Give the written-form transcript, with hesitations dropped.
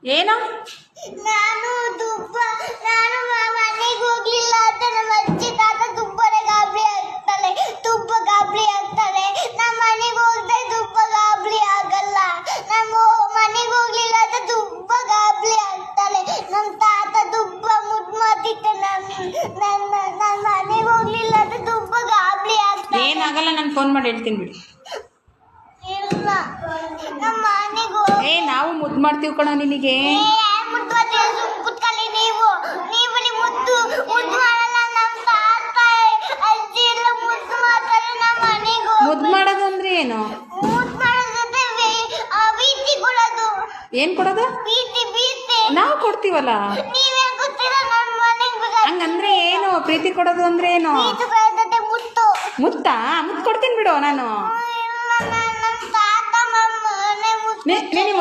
ಏನೋ ನಾನು ಮನೆಗೆ ಹೋಗ್ಲಿಲ್ಲ ಅಂತ ನಮ್ಮ ಅಜ್ಜಿ ತಾತ ತುಂಬಾನೇ ಗಾಬರಿ ಆಗ್ತಾಳೆ. ನಮ್ಮ ಮನೆಗೆ ಹೋಗದೆ ತುಂಬಾ ಗಾಬರಿ ಆಗಲ್ಲ. ನಮ್ಮ ಮನೆಗೆ ಹೋಗ್ಲಿಲ್ಲ ಅಂತ ತುಂಬಾ ಗಾಬರಿ ಆಗ್ತಾಳೆ. ನಮ್ಮ ತಾತ ತುಂಬಾ ಮುದ್ದು ಮಾಡ್ತಿದ್ದೆ. ನನ್ನ ಮನೆಗೆ ಹೋಗ್ಲಿಲ್ಲ ಅಂತ ತುಂಬಾ ಗಾಬರಿ ಆಗ್ತಾಳೆ. ಏನಾಗಲ್ಲ, ನಾನು ಫೋನ್ ಮಾಡಿ ಹೇಳ್ತೀನಿ ಬಿಡಿ. ಇಲ್ಲ ನಮ್ಮ ಮನೆಗೆ ನಾವು ಮುದ್ದು ಮಾಡ್ತೀವಿ ಕಣೋ ನಿನಗೆ. ಕುತ್ಕೊಳ್ಳಿ ನೀವು ಮುದ್ದು ಮಾಡಲ್ಲ. ನಮ್ಮ ತಾತ ಅಜ್ಜಿ ಎಲ್ಲ ಮುದ್ದು ಮಾಡ್ತಾರೆ. ನಮ್ಮ ಮನೆಗೆ ಮುದ್ದು ಮಾಡೋದು ಅಂದ್ರೆ ಏನು? ಮುದ್ದು ಮಾಡೋದಂದ್ರೆ ಪ್ರೀತಿ ಕೊಡೋದು. ಏನು ಕೊಡೋದು? ಪ್ರೀತಿ ನಾವು ಕೊಡ್ತೀವಲ್ಲ. ನೀವೇ ಗೊತ್ತಿಲ್ಲ. ನನ್ನ ಮನೆಗೆ ಹಂಗಂದ್ರೆ ಏನು? ಪ್ರೀತಿ ಕೊಡೋದು ಅಂದ್ರೆ ಏನು? ಮುತ್ತು ಮುತ್ತಾ? ಮುತ್ತು ಕೊಡ್ತೀನಿ ಬಿಡು ನಾನು. ನಮ್ಮ ತಾತ ನಮ್ಮ ಮನೆ ನೀನು